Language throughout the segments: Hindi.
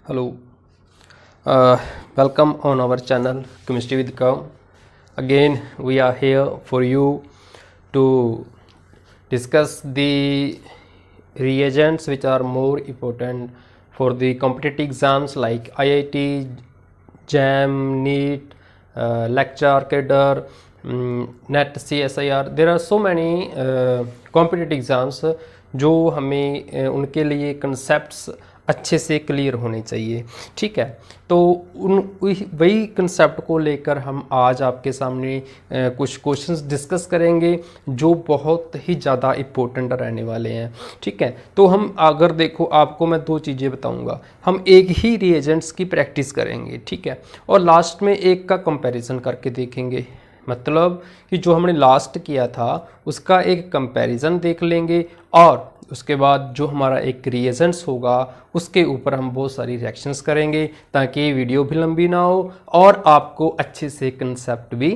Hello, welcome on our channel Chemistry with Kaum. Again, we are here for you to discuss the reagents which are more important for the competitive exams like IIT, JAM, NEET, lecture, cadre, NET, CSIR. There are so many competitive exams जो हमें उनके लिए कंसेप्ट्स अच्छे से क्लियर होने चाहिए। ठीक है, तो वही कंसेप्ट को लेकर हम आज आपके सामने कुछ क्वेश्चंस डिस्कस करेंगे जो बहुत ही ज़्यादा इम्पोर्टेंट रहने वाले हैं। ठीक है, तो हम अगर देखो आपको मैं दो चीज़ें बताऊंगा, हम एक ही रिएजेंट्स की प्रैक्टिस करेंगे। ठीक है, और लास्ट में एक का कंपैरिजन करके देखेंगे, मतलब कि जो हमने लास्ट किया था उसका एक कंपैरिजन देख लेंगे और उसके बाद जो हमारा एक रिएजेंट्स होगा उसके ऊपर हम बहुत सारी रिएक्शंस करेंगे ताकि वीडियो भी लंबी ना हो और आपको अच्छे से कंसेप्ट भी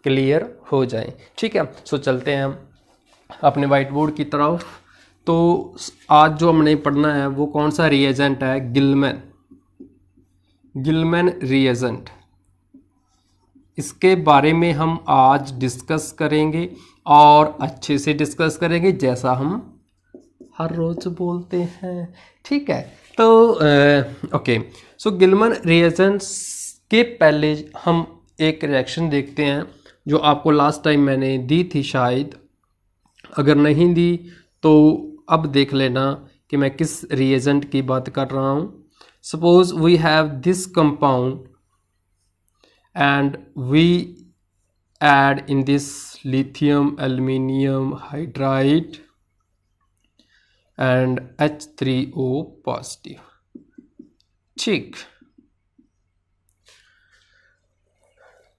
क्लियर हो जाए। ठीक है, सो चलते हैं हम अपने वाइट बोर्ड की तरफ। तो आज जो हमने पढ़ना है वो कौन सा रिएजेंट है? Gillman reagent. इसके बारे में हम आज डिस्कस करेंगे और अच्छे से डिस्कस करेंगे जैसा हम हर रोज बोलते हैं। ठीक है, तो ओके, सो गिलमैन रिएजेंट्स के पहले हम एक रिएक्शन देखते हैं जो आपको लास्ट टाइम मैंने दी थी, शायद अगर नहीं दी तो अब देख लेना कि मैं किस रिएजेंट की बात कर रहा हूँ। Suppose we have this compound and we add in this lithium aluminium hydride and H3O positive। ठीक,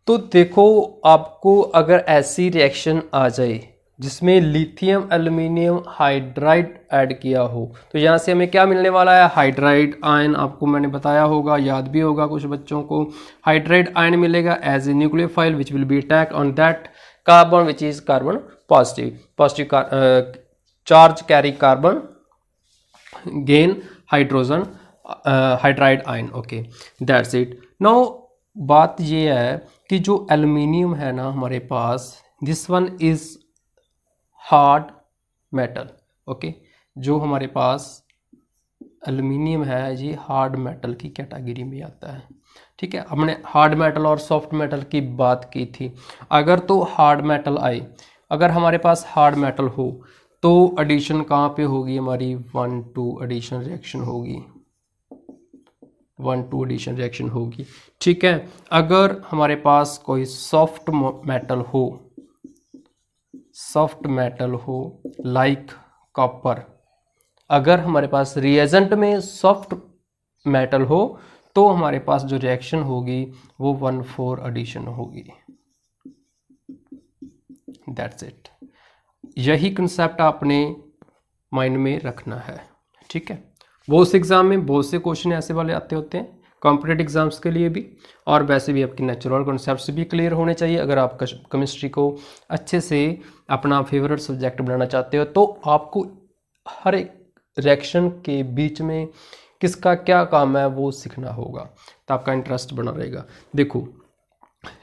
तो देखो आपको अगर ऐसी रिएक्शन आ जाए जिसमें लिथियम एल्यूमिनियम हाइड्राइड ऐड किया हो तो यहाँ से हमें क्या मिलने वाला है? Hydride ion. आपको मैंने बताया होगा, याद भी होगा कुछ बच्चों को। हाइड्राइड आयन मिलेगा as a nucleophile which will be attack on that carbon which is carbon positive charge carry carbon gain hydrogen hydride ion. Okay, that's it. Now बात ये है कि जो एल्यूमिनियम है ना हमारे पास, this one is hard metal. Okay, जो हमारे पास एल्यूमिनियम है ये हार्ड मेटल की कैटेगरी में आता है। ठीक है, हमने हार्ड मेटल और सॉफ्ट मेटल की बात की थी। अगर तो हार्ड मेटल आए, अगर हमारे पास हार्ड मेटल हो तो एडिशन कहाँ पे होगी हमारी? 1-2 एडिशन रिएक्शन होगी, 1-2 एडिशन रिएक्शन होगी। ठीक है, अगर हमारे पास कोई सॉफ्ट मेटल हो लाइक कॉपर, अगर हमारे पास रिएजेंट में सॉफ्ट मेटल हो तो हमारे पास जो रिएक्शन होगी वो 1-4 एडिशन होगी। That's it. यही कंसेप्ट आपने माइंड में रखना है। ठीक है, बोर्ड्स एग्जाम में बहुत से क्वेश्चन ऐसे वाले आते होते हैं, कॉम्पिटेटिव एग्जाम्स के लिए भी, और वैसे भी आपकी नेचुरल कॉन्सेप्ट्स भी क्लियर होने चाहिए। अगर आप केमिस्ट्री को अच्छे से अपना फेवरेट सब्जेक्ट बनाना चाहते हो तो आपको हर एक रिएक्शन के बीच में किसका क्या काम है वो सीखना होगा, तो आपका इंटरेस्ट बना रहेगा। देखो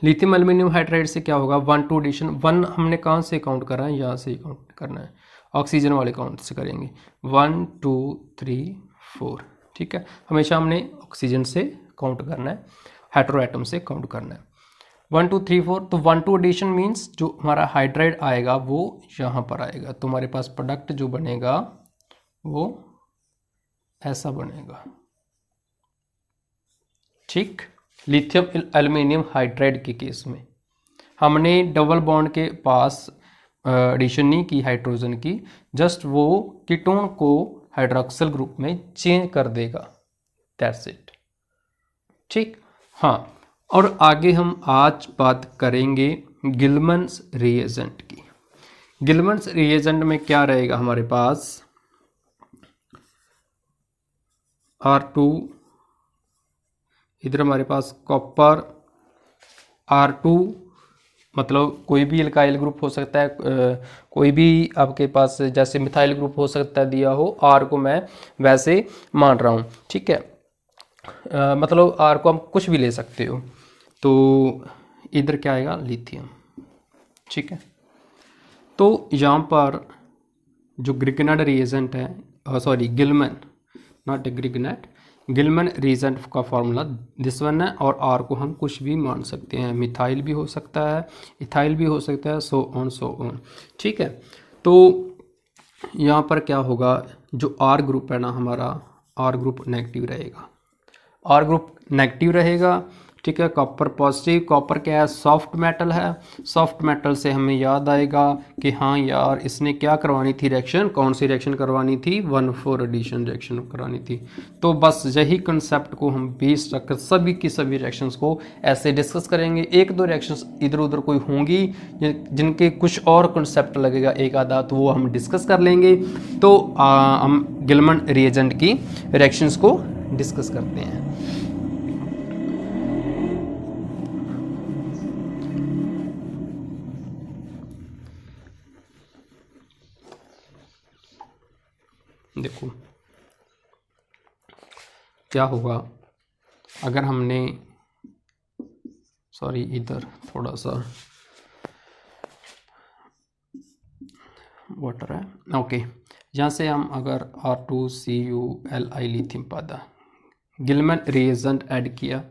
लिथियम एल्यूमिनियम हाइड्राइड से क्या होगा? 1-2 एडिशन। 1 हमने कहाँ से काउंट करा है? यहाँ से काउंट करना है, ऑक्सीजन वाले काउंट से करेंगे। 1 2 3 4। ठीक है, हमेशा हमने ऑक्सीजन से काउंट करना है, हेटेरो एटम से काउंट करना है। 1 2 3 4। तो 1-2 एडिशन मीन्स जो हमारा हाइड्राइड आएगा वो यहाँ पर आएगा, तो हमारे पास प्रोडक्ट जो बनेगा वो ऐसा बनेगा। ठीक, लिथियम एल्यूमिनियम हाइड्राइड के केस में हमने डबल बॉन्ड के पास एडिशन नहीं की हाइड्रोजन की, जस्ट वो कीटोन को हाइड्रोक्सिल ग्रुप में चेंज कर देगा। That's it. ठीक, हाँ, और आगे हम आज बात करेंगे गिलमैन्स रिएजेंट की। गिलमैन्स रिएजेंट में क्या रहेगा हमारे पास? R2, इधर हमारे पास कॉपर, R2 मतलब कोई भी एल्काइल ग्रुप हो सकता है, कोई भी आपके पास जैसे मिथाइल ग्रुप हो सकता है दिया हो, R को मैं वैसे मान रहा हूँ। ठीक है, मतलब आर को हम कुछ भी ले सकते हो, तो इधर क्या आएगा, लिथियम। ठीक है, तो यहाँ पर जो ग्रिगनेट रिएजेंट है, सॉरी गिलमन, नॉट ग्रिगनेट, गिलमन रिएजेंट का फॉर्मूला दिस वन है, और आर को हम कुछ भी मान सकते हैं, मिथाइल भी हो सकता है, इथाइल भी हो सकता है, सो ऑन। ठीक है, तो यहाँ पर क्या होगा, जो आर ग्रुप है ना हमारा, आर ग्रुप नेगेटिव रहेगा, आर ग्रुप नेगेटिव रहेगा। ठीक है, कॉपर पॉजिटिव, कॉपर क्या है, सॉफ्ट मेटल है, सॉफ्ट मेटल से हमें याद आएगा कि हाँ यार इसने क्या करवानी थी रिएक्शन, कौन सी रिएक्शन करवानी थी, 1,4 एडिशन रिएक्शन करानी थी। तो बस यही कंसेप्ट को हम बेस रखकर सभी की सभी रिएक्शंस को ऐसे डिस्कस करेंगे। एक दो रिएक्शंस इधर उधर कोई होंगी जिनके कुछ और कंसेप्ट लगेगा एक आधा, तो वो हम डिस्कस कर लेंगे। तो हम गिलमन रिएजेंट की रिएक्शंस को डिस्कस करते हैं। देखो क्या होगा अगर हमने, सॉरी इधर थोड़ा सा वाटर है, ओके, यहाँ से हम अगर R2CuLi लिथियम पादा गिलमन रिएजेंट ऐड किया,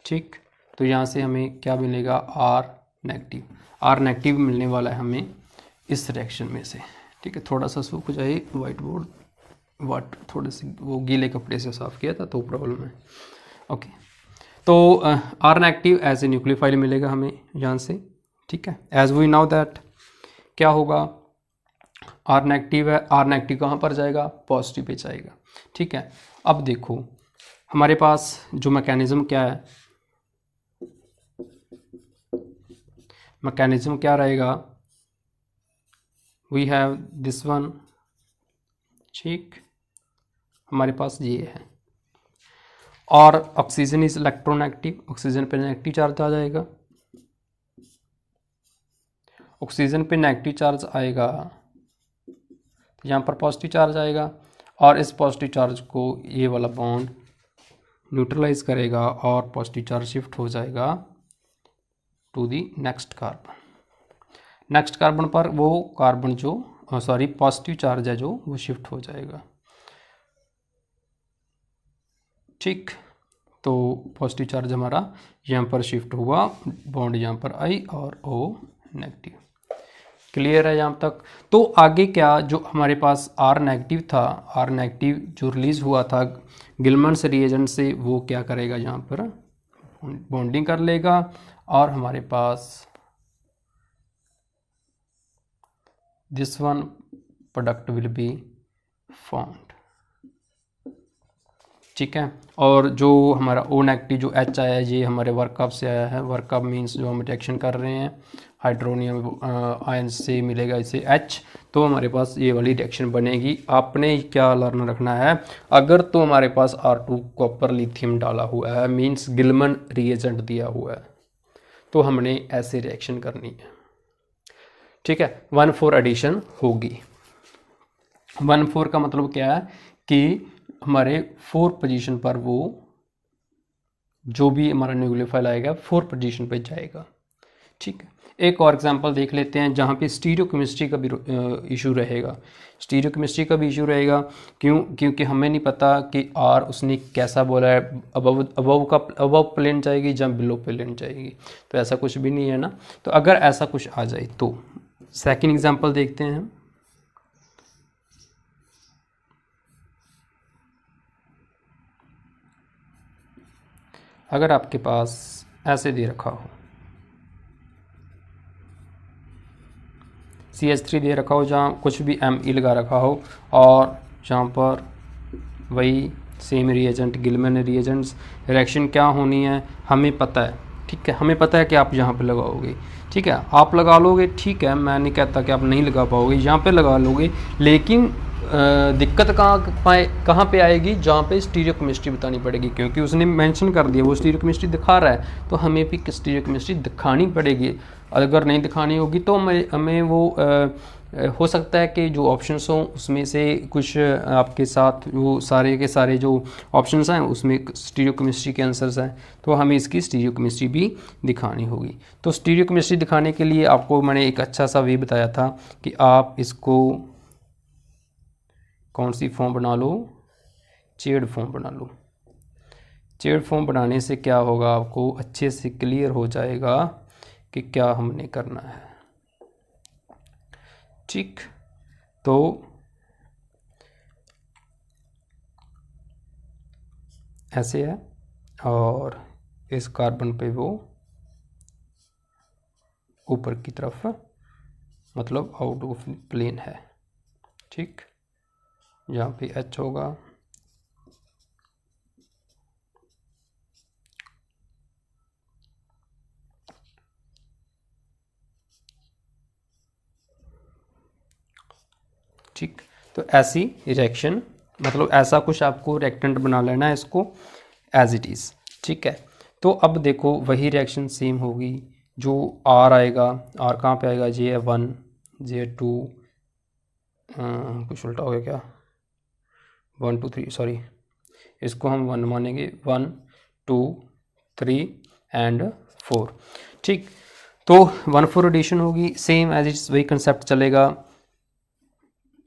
ठीक, तो यहाँ से हमें क्या मिलेगा, R नेगेटिव मिलने वाला है हमें इस रिएक्शन में से। ठीक है, थोड़ा सा सूख जाए वाइट बोर्ड, वाटर थोड़े से वो गीले कपड़े से साफ़ किया था तो प्रॉब्लम है। ओके, तो R negative as a nucleophile मिलेगा हमें यहाँ से। ठीक है, एज वी नाउ दैट क्या होगा, आर नेगेटिव है, आर नेगेटिव कहाँ पर जाएगा, पॉजिटिव पे जाएगा। ठीक है, अब देखो हमारे पास जो मैकेनिज्म क्या है, मैकेनिज्म क्या रहेगा, वी हैव दिस वन। ठीक, हमारे पास ये है, और ऑक्सीजन इज इलेक्ट्रोनेगेटिव, ऑक्सीजन पे नेगेटिव चार्ज आ जाएगा, ऑक्सीजन पे नेगेटिव चार्ज आएगा तो यहाँ पर पॉजिटिव चार्ज आएगा, और इस पॉजिटिव चार्ज को ये वाला बॉन्ड न्यूट्रलाइज करेगा और पॉजिटिव चार्ज शिफ्ट हो जाएगा to the next carbon. Next carbon पर वो कार्बन जो सॉरी पॉजिटिव चार्ज है जो वो शिफ्ट हो जाएगा। ठीक, तो पॉजिटिव चार्ज हमारा यहाँ पर शिफ्ट हुआ, बॉन्ड यहाँ पर आई और O नेगेटिव। क्लियर है यहाँ तक। तो आगे क्या, जो हमारे पास R नेगेटिव था, R नेगेटिव जो रिलीज हुआ था गिलमन्स रिएजेंट से, वो क्या करेगा, यहाँ पर बॉन्डिंग कर लेगा, और हमारे पास this one product will be formed. ठीक है, और जो हमारा O नेगेटिव जो H आया है, ये हमारे वर्कअप से आया है। वर्कअप मीन्स जो हम रिएक्शन कर रहे हैं हाइड्रोनियम आयन से मिलेगा इसे H, तो हमारे पास ये वाली रिएक्शन बनेगी। आपने क्या लर्न रखना है, अगर तो हमारे पास R2 कॉपर लिथियम डाला हुआ है, मीन्स गिलमन रिएजेंट दिया हुआ है, तो हमने ऐसे रिएक्शन करनी है। ठीक है, 1,4 एडिशन होगी। 1,4 का मतलब क्या है कि हमारे 4 पोजीशन पर वो जो भी हमारा न्यूक्लियोफाइल आएगा 4 पोजीशन पे जाएगा। ठीक है, एक और एग्जांपल देख लेते हैं जहाँ पे स्टीरियोकेमिस्ट्री का भी इशू रहेगा। स्टीरियोकेमिस्ट्री का भी इशू रहेगा, क्योंकि हमें नहीं पता कि आर उसने कैसा बोला है, अबव प्लेन जाएगी या बिलो प्लेन जाएगी, तो ऐसा कुछ भी नहीं है ना। तो अगर ऐसा कुछ आ जाए तो सेकेंड एग्जाम्पल देखते हैं हम। अगर आपके पास ऐसे दे रखा हो CH3 दे रखा हो, जहाँ कुछ भी Me लगा रखा हो, और जहाँ पर वही सेम रिएजेंट गिलमन रिएजेंट्स, रिएक्शन क्या होनी है हमें पता है। ठीक है, हमें पता है कि आप यहाँ पे लगाओगे। ठीक है, आप लगा लोगे, ठीक है, मैं नहीं कहता कि आप नहीं लगा पाओगे, यहाँ पे लगा लोगे, लेकिन दिक्कत कहाँ पे आएगी, जहाँ पे स्टीरियोकेमिस्ट्री बतानी पड़ेगी, क्योंकि उसने मेंशन कर दिया वो स्टीरियोकेमिस्ट्री दिखा रहा है, तो हमें भी स्टीरियोकेमिस्ट्री दिखानी पड़ेगी। अगर नहीं दिखानी होगी तो हमें वो हो सकता है कि जो ऑप्शंस हों उसमें से कुछ आपके साथ वो सारे के सारे जो ऑप्शंस हैं उसमें स्टीरियोकेमिस्ट्री के आंसर्स हैं, तो हमें इसकी स्टीरियोकेमिस्ट्री भी दिखानी होगी। तो स्टीरियोकेमिस्ट्री दिखाने के लिए आपको मैंने एक अच्छा सा वे बताया था कि आप इसको कौन सी फॉर्म बना लो, चेड फॉर्म बना लो। चेड फॉर्म बनाने से क्या होगा, आपको अच्छे से क्लियर हो जाएगा कि क्या हमने करना है। ठीक, तो ऐसे है और इस कार्बन पे वो ऊपर की तरफ मतलब आउट ऑफ प्लेन है। ठीक, यहाँ पे H होगा, ठीक। तो ऐसी रिएक्शन मतलब ऐसा कुछ आपको रिएक्टेंट बना लेना है इसको एज इट इज़। ठीक है, तो अब देखो वही रिएक्शन सेम होगी, जो R आएगा, R कहाँ पे आएगा, J1 J2 कुछ उल्टा हो गया क्या, 1 2 3 सॉरी, इसको हम 1 मानेंगे, 1 2 3 एंड 4। ठीक, तो 1 4 एडिशन होगी, सेम एज इट्स वही कंसेप्ट चलेगा।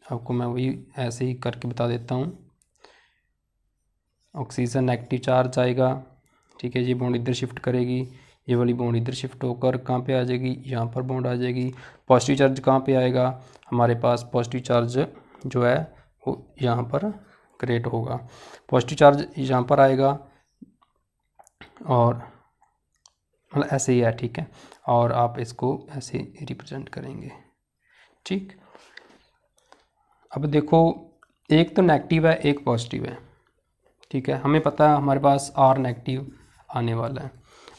आपको मैं वही ऐसे ही करके बता देता हूँ। ऑक्सीजन नेगेटिव चार्ज आएगा, ठीक है, ये बॉन्ड इधर शिफ्ट करेगी, ये वाली बॉन्ड इधर शिफ्ट होकर कहाँ पे आ जाएगी, यहाँ पर बॉन्ड आ जाएगी। पॉजिटिव चार्ज कहाँ पे आएगा, हमारे पास पॉजिटिव चार्ज जो है वो यहाँ पर क्रिएट होगा, पॉजिटिव चार्ज यहाँ पर आएगा और मतलब ऐसे ही है। ठीक है, और आप इसको ऐसे रिप्रेजेंट करेंगे। ठीक, अब देखो एक तो नेगेटिव है एक पॉजिटिव है। ठीक है, हमें पता है हमारे पास R नेगेटिव आने वाला है,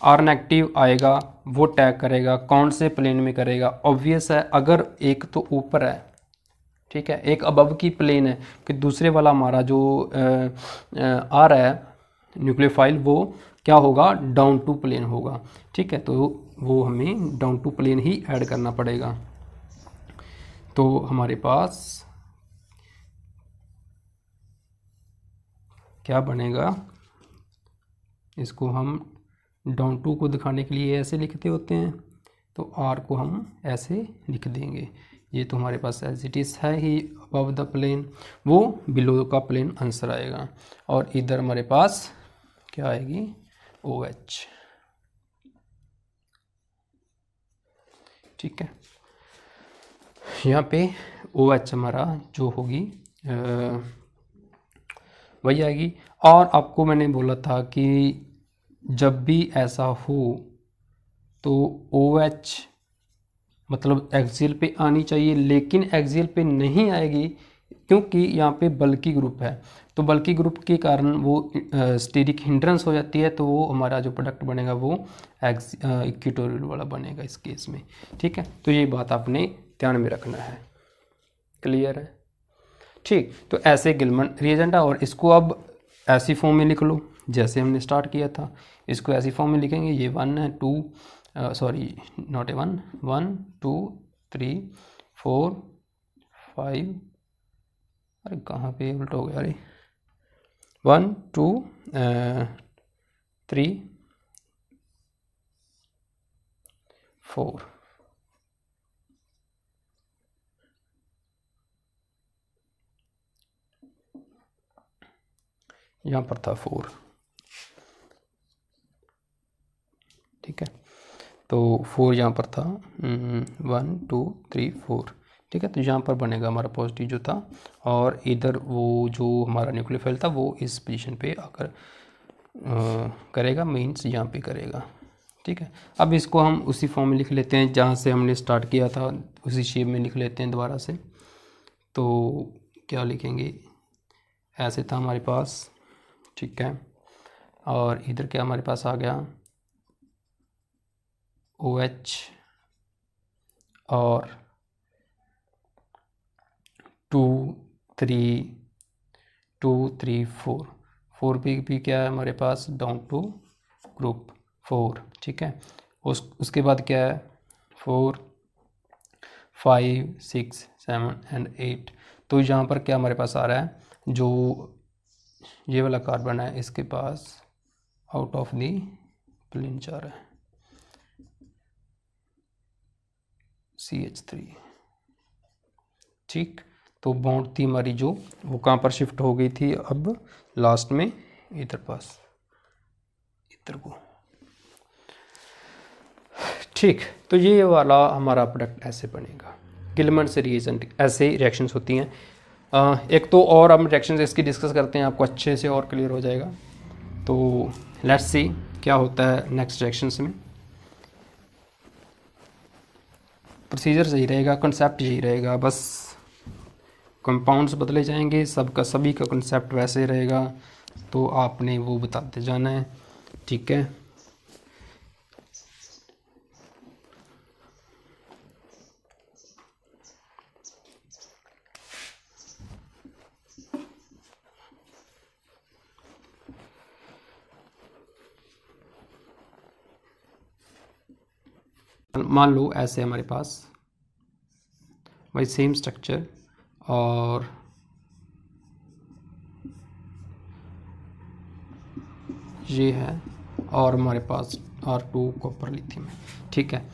R नेगेटिव आएगा वो टैग करेगा कौन से प्लेन में करेगा, ऑब्वियस है, अगर एक तो ऊपर है, ठीक है, एक अबव की प्लेन है, कि दूसरे वाला हमारा जो आ रहा है न्यूक्लियोफाइल वो क्या होगा, डाउन टू प्लेन होगा। ठीक है, तो वो हमें डाउन टू प्लेन ही ऐड करना पड़ेगा। तो हमारे पास क्या बनेगा, इसको हम डाउन टू को दिखाने के लिए ऐसे लिखते होते हैं, तो R को हम ऐसे लिख देंगे। ये तो हमारे पास एज इट इज़ है ही अबव द प्लेन, वो बिलो का प्लेन आंसर आएगा। और इधर हमारे पास क्या आएगी, OH। ठीक है, यहाँ पे OH हमारा जो होगी वही आएगी। और आपको मैंने बोला था कि जब भी ऐसा हो तो OH मतलब एक्सियल पे आनी चाहिए, लेकिन एक्सियल पे नहीं आएगी क्योंकि यहाँ पे बल्की ग्रुप है, तो बल्की ग्रुप के कारण वो स्टेरिक हिंड्रेंस हो जाती है, तो वो हमारा जो प्रोडक्ट बनेगा वो इक्वेटोरियल वाला बनेगा इस केस में। ठीक है, तो ये बात आपने ध्यान में रखना है। क्लियर है? ठीक, तो ऐसे गिलमन रिएजेंट है और इसको अब ऐसी फॉर्म में लिख लो जैसे हमने स्टार्ट किया था। इसको ऐसी फॉर्म में लिखेंगे, ये 1 है 2 सॉरी नॉट ए 1 1 2 3 4 5, अरे कहाँ पे उल्टा हो गया, अरे 1 2 3 4, यहाँ पर था 4। ठीक है, तो 4 यहाँ पर था, 1 2 3 4। ठीक है, तो यहाँ पर बनेगा हमारा पॉजिटिव जो था, और इधर वो जो हमारा न्यूक्लियोफाइल था वो इस पोजीशन पे आकर करेगा, मीन्स यहाँ पे करेगा। ठीक है, अब इसको हम उसी फॉर्म में लिख लेते हैं जहाँ से हमने स्टार्ट किया था, उसी शेप में लिख लेते हैं दोबारा से। तो क्या लिखेंगे, ऐसे था हमारे पास। ठीक है, और इधर क्या हमारे पास आ गया, OH और 2 3 2 3 4, 4 पे भी क्या है हमारे पास, डाउन टू ग्रुप 4, ठीक है। उसके बाद क्या है 4 5 6 7 एंड 8। तो यहाँ पर क्या हमारे पास आ रहा है, जो ये वाला कार्बन है इसके पास आउट ऑफ दी प्लेन जा रहा है CH3, ठीक। तो बॉन्ड थी हमारी जो, वो कहाँ पर शिफ्ट हो गई थी अब लास्ट में इधर पास, इधर को, ठीक। तो ये वाला हमारा प्रोडक्ट ऐसे बनेगा। गिलमन से रिएजेंट ऐसे रिएक्शंस होती हैं। एक तो और हम रिएक्शंस इसकी डिस्कस करते हैं, आपको अच्छे से और क्लियर हो जाएगा। तो लेट्स सी क्या होता है नेक्स्ट रिएक्शंस में। प्रोसीजर यही रहेगा, कंसेप्ट यही रहेगा, बस कंपाउंड्स बदले जाएंगे, सबका सभी का कंसेप्ट वैसे रहेगा। तो आपने वो बताते जाना है, ठीक है। मान लो ऐसे हमारे पास वही सेम स्ट्रक्चर और ये है, और हमारे पास R2 कॉपर लिथियम है, ठीक है।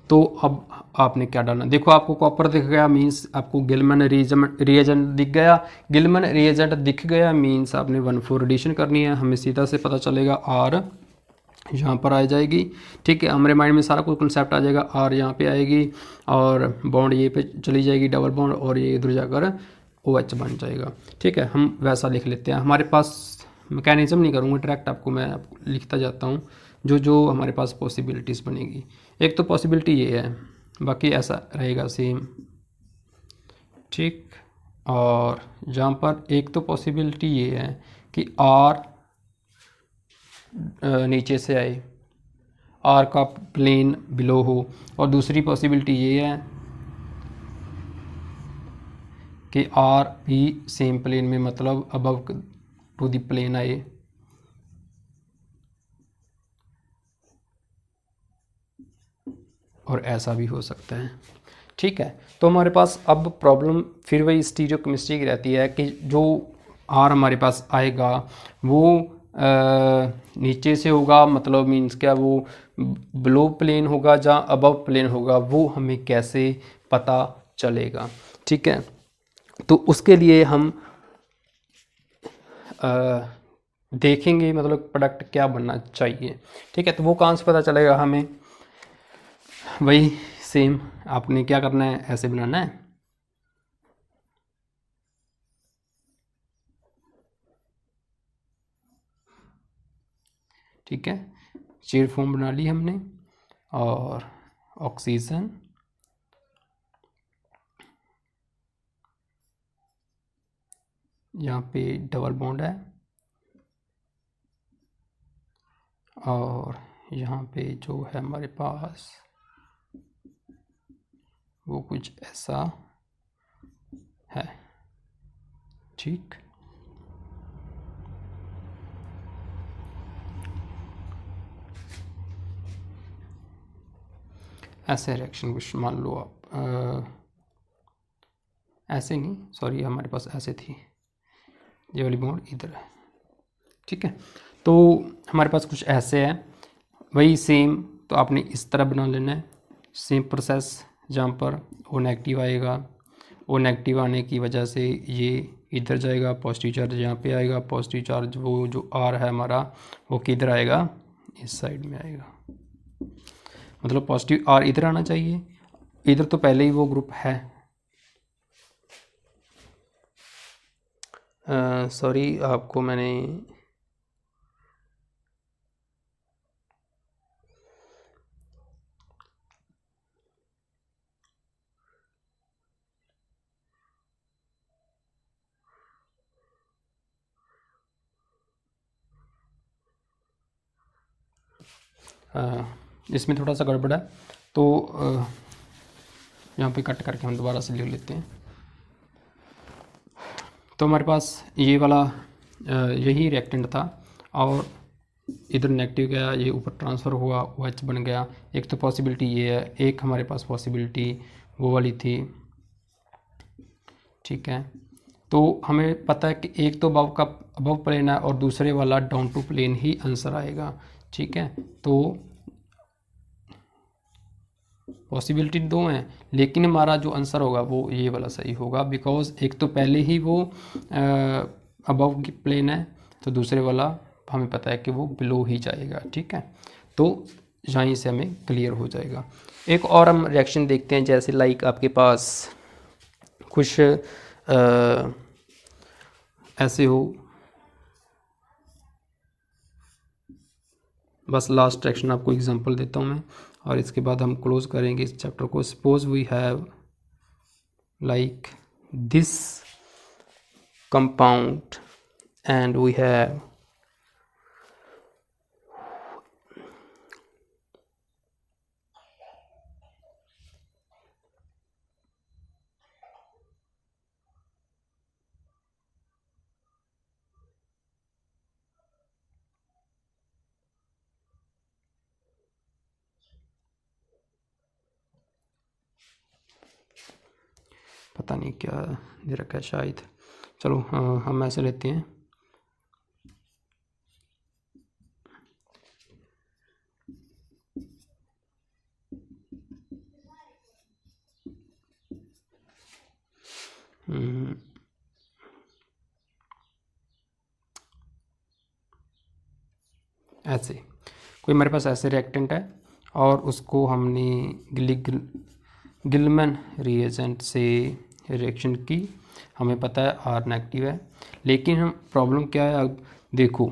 तो अब आपने क्या डालना, देखो आपको कॉपर दिख गया मींस आपको गिलमन रिएजेंट दिख गया। गिलमन रिएजेंट दिख गया मींस आपने 1,4 एडिशन करनी है। हमें सीधा से पता चलेगा R यहाँ पर आ जाएगी, ठीक है। हमारे माइंड में सारा कुछ कंसेप्ट आ जाएगा। R यहाँ पे आएगी और बॉन्ड ये पे चली जाएगी डबल बॉन्ड, और ये इधर जाकर OH बन जाएगा, ठीक है। हम वैसा लिख लेते हैं। हमारे पास मैकेनिज्म नहीं करूँगा, डायरेक्ट आपको मैं लिखता जाता हूँ जो जो हमारे पास पॉसिबिलिटीज़ बनेगी। एक तो पॉसिबिलिटी ये है, बाकी ऐसा रहेगा सेम, ठीक। और जहाँ पर एक तो पॉसिबिलिटी ये है कि R नीचे से आए, R का प्लेन बिलो हो, और दूसरी पॉसिबिलिटी ये है कि R भी सेम प्लेन में, मतलब अबव टू द प्लेन आए। और ऐसा भी हो सकता है, ठीक है। तो हमारे पास अब प्रॉब्लम फिर वही स्टीरियोकेमिस्ट्री की रहती है कि जो R हमारे पास आएगा वो नीचे से होगा, मतलब मीन्स क्या, वो बिलो प्लेन होगा या अबव प्लेन होगा, वो हमें कैसे पता चलेगा, ठीक है। तो उसके लिए हम देखेंगे मतलब प्रोडक्ट क्या बनना चाहिए, ठीक है। तो वो कहाँ से पता चलेगा हमें, वही सेम आपने क्या करना है, ऐसे बनाना है, ठीक है। चेयर फॉर्म बना ली हमने, और ऑक्सीजन, यहाँ पे डबल बॉन्ड है, और यहाँ पे जो है हमारे पास वो कुछ ऐसा है, ठीक। ऐसे रिएक्शन कुछ मान लो आप, ऐसे नहीं, सॉरी हमारे पास ऐसे थी, ये वाली बॉन्ड इधर है, ठीक है। तो हमारे पास कुछ ऐसे है, वही सेम। तो आपने इस तरह बना लेना है, सेम प्रोसेस। जहाँ पर O नेगेटिव आएगा, O नेगेटिव आने की वजह से ये इधर जाएगा, पॉजिटिव चार्ज यहाँ पे आएगा, पॉजिटिव चार्ज वो जो R है हमारा वो किधर आएगा, इस साइड में आएगा, मतलब पॉजिटिव R इधर आना चाहिए। इधर तो पहले ही वो ग्रुप है, सॉरी आपको मैंने इसमें थोड़ा सा गड़बड़ है, तो यहाँ पे कट करके हम दोबारा से लिख लेते हैं। तो हमारे पास ये वाला यही रिएक्टेंट था और इधर नेगेटिव गया, ये ऊपर ट्रांसफ़र हुआ, OH बन गया। एक तो पॉसिबिलिटी ये है, एक हमारे पास पॉसिबिलिटी वो वाली थी, ठीक है। तो हमें पता है कि एक तो अबव प्लेन है और दूसरे वाला डाउन टू प्लेन ही आंसर आएगा, ठीक है। तो पॉसिबिलिटी दो हैं, लेकिन हमारा जो आंसर होगा वो ये वाला सही होगा, बिकॉज एक तो पहले ही वो अबव की प्लेन है, तो दूसरे वाला हमें पता है कि वो बिलो ही जाएगा, ठीक है। तो यहाँ से हमें क्लियर हो जाएगा। एक और हम रिएक्शन देखते हैं, जैसे लाइक आपके पास कुछ ऐसे हो, बस लास्ट रिएक्शन आपको एग्जांपल देता हूँ मैं और इसके बाद हम क्लोज करेंगे इस चैप्टर को। Suppose we have like this compound and we have पता नहीं क्या दे रखा है शायद, चलो हम ऐसे लेते हैं। ऐसे कोई हमारे पास ऐसे रिएक्टेंट है और उसको हमने गिलमैन रिएजेंट से रिएक्शन की, हमें पता है R नेगेटिव है, लेकिन हम प्रॉब्लम क्या है, अब देखो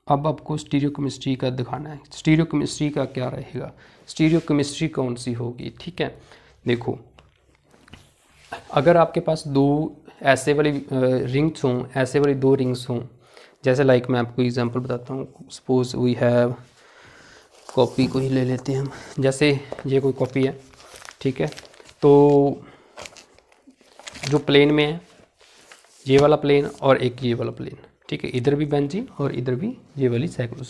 अब आपको स्टीरियोकेमिस्ट्री का दिखाना है। स्टीरियोकेमिस्ट्री का क्या रहेगा, स्टीरियोकेमिस्ट्री कौन सी होगी, ठीक है। देखो अगर आपके पास दो ऐसे वाली रिंग्स हों, ऐसे वाली दो रिंग्स हों, जैसे लाइक मैं आपको एग्जांपल बताता हूँ। सपोज वी हैव, कॉपी को ही ले लेते हैं हम, जैसे ये कोई कॉपी है, ठीक है। तो जो प्लेन में है ये वाला प्लेन और एक ये वाला प्लेन, ठीक है। इधर भी बेंजीन और इधर भी ये वाली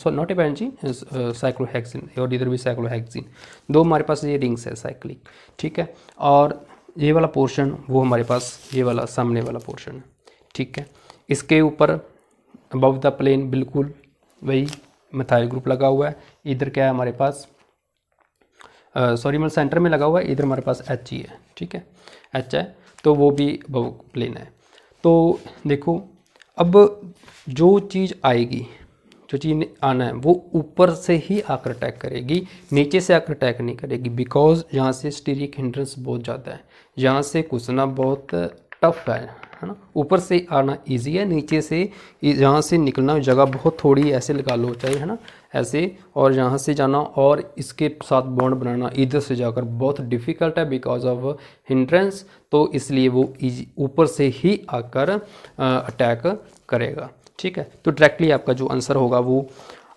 नॉट ए बेंजीन, साइक्लोहेक्सिन, और इधर भी साइक्लोहेक्सिन, दो हमारे पास ये रिंग्स है साइक्लिक, ठीक है। और ये वाला पोर्शन वो हमारे पास ये वाला सामने वाला पोर्शन है, ठीक है। इसके ऊपर अबव द प्लेन बिल्कुल वही मिथाइल ग्रुप लगा हुआ है। इधर क्या है हमारे पास, सॉरी मतलब सेंटर में लगा हुआ है, इधर हमारे पास H ही है, ठीक है, H है, तो वो भी अबव प्लेन है। तो देखो अब जो चीज़ आएगी, जो चीज़ आना है वो ऊपर से ही आकर अटैक करेगी, नीचे से आकर अटैक नहीं करेगी, बिकॉज यहाँ से स्टीरिक हिंड्रेंस बहुत ज़्यादा है, यहाँ से घुसना बहुत टफ है ना। ऊपर से आना इजी है, नीचे से यहाँ से निकलना जगह बहुत थोड़ी ऐसे लगा लो चाहिए, है ना, ऐसे, और यहाँ से जाना और इसके साथ बॉन्ड बनाना इधर से जाकर बहुत डिफ़िकल्ट है बिकॉज ऑफ हिंड्रेंस। तो इसलिए वो ऊपर से ही आकर अटैक करेगा, ठीक है। तो डायरेक्टली आपका जो आंसर होगा वो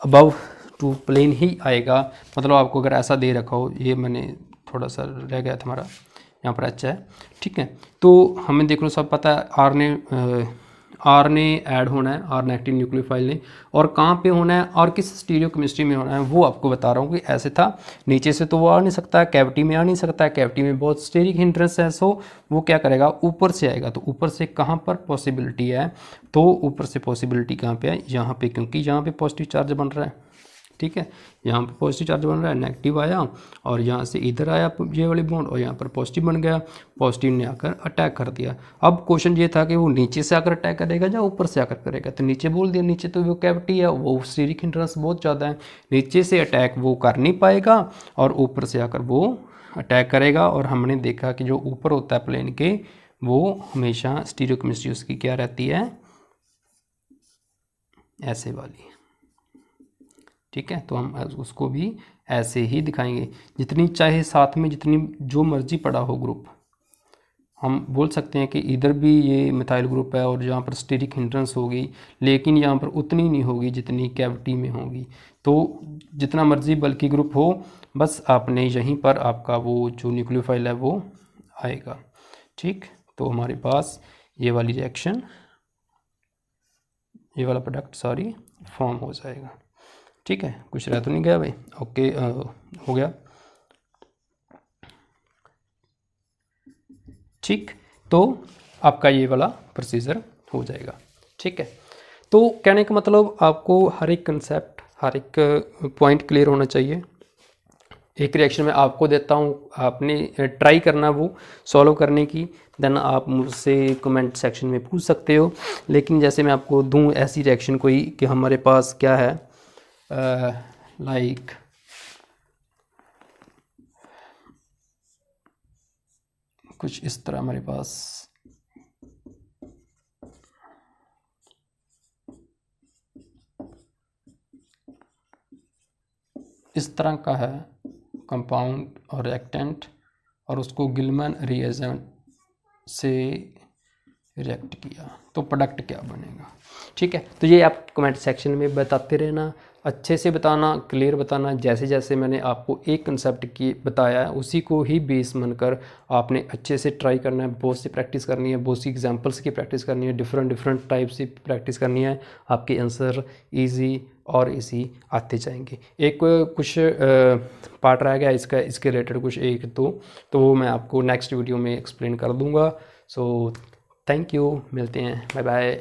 अबव टू प्लेन ही आएगा। मतलब आपको अगर ऐसा दे रखा हो, ये मैंने थोड़ा सा रह गया था हमारा, यहाँ पर अच्छा है, ठीक है। तो हमें देख लो सब पता है आर ने ऐड होना है, R नेगेटिव न्यूक्लियोफाइल ने, और कहाँ पे होना है और किस स्टीरियोकेमिस्ट्री में होना है वो आपको बता रहा हूँ कि ऐसे था। नीचे से तो वो आ नहीं सकता, कैविटी में आ नहीं सकता, कैविटी में बहुत स्टेरिक हिंड्रेंस है, सो वो क्या करेगा, ऊपर से आएगा। तो ऊपर से कहाँ पर पॉसिबिलिटी है, तो ऊपर से पॉसिबिलिटी कहाँ पे है, यहाँ पे, क्योंकि यहाँ पे पॉजिटिव चार्ज बन रहा है, ठीक है। यहाँ पर पॉजिटिव चार्ज बन रहा है, नेगेटिव आया और यहाँ से इधर आया ये वाली बॉन्ड और यहाँ पर पॉजिटिव बन गया, पॉजिटिव ने आकर अटैक कर दिया। अब क्वेश्चन ये था कि वो नीचे से आकर अटैक करेगा या ऊपर से आकर करेगा, तो नीचे बोल दिया, नीचे तो वो कैविटी है, वो स्टीरिक हिंड्रेंस बहुत ज़्यादा है, नीचे से अटैक वो कर नहीं पाएगा और ऊपर से आकर वो अटैक करेगा। और हमने देखा कि जो ऊपर होता है प्लेन के, वो हमेशा स्टीरियोकेमिस्ट्री उसकी क्या रहती है, ऐसे वाली, ठीक है। तो हम उसको भी ऐसे ही दिखाएंगे, जितनी चाहे साथ में जितनी जो मर्जी पड़ा हो ग्रुप, हम बोल सकते हैं कि इधर भी ये मिथाइल ग्रुप है और यहाँ पर स्टीरिक हिंड्रेंस होगी, लेकिन यहाँ पर उतनी नहीं होगी जितनी कैविटी में होगी। तो जितना मर्जी बल्कि ग्रुप हो, बस आपने यहीं पर आपका वो जो न्यूक्लियोफाइल है वो आएगा, ठीक। तो हमारे पास ये वाली रिएक्शन, ये वाला प्रोडक्ट सॉरी फॉर्म हो जाएगा। ठीक है, कुछ रह तो नहीं गया भाई? ओके, हो गया। ठीक, तो आपका ये वाला प्रोसीजर हो जाएगा। ठीक है, तो कहने का मतलब आपको हर एक कंसेप्ट, हर एक पॉइंट क्लियर होना चाहिए। एक रिएक्शन में आपको देता हूँ, आपने ट्राई करना वो सॉल्व करने की, देन आप मुझसे कमेंट सेक्शन में पूछ सकते हो। लेकिन जैसे मैं आपको दूँ ऐसी रिएक्शन कोई कि हमारे पास क्या है, लाइक कुछ इस तरह हमारे पास इस तरह का है कंपाउंड और रिएक्टेंट, और उसको गिलमैन रिएजेंट से रिएक्ट किया, तो प्रोडक्ट क्या बनेगा। ठीक है, तो ये आप कमेंट सेक्शन में बताते रहना, अच्छे से बताना, क्लियर बताना। जैसे जैसे मैंने आपको एक कंसेप्ट की बताया है उसी को ही बेस बनकर आपने अच्छे से ट्राई करना है, बहुत सी प्रैक्टिस करनी है, बहुत सी एग्जांपल्स की प्रैक्टिस करनी है, डिफरेंट टाइप से प्रैक्टिस करनी है। आपके आंसर इजी और इजी आते जाएंगे। एक कुछ पार्ट रह गया इसका, इसके रिलेटेड कुछ एक दो, तो वो मैं आपको नेक्स्ट वीडियो में एक्सप्लेन कर दूंगा। सो थैंक यू, मिलते हैं, बाय बाय।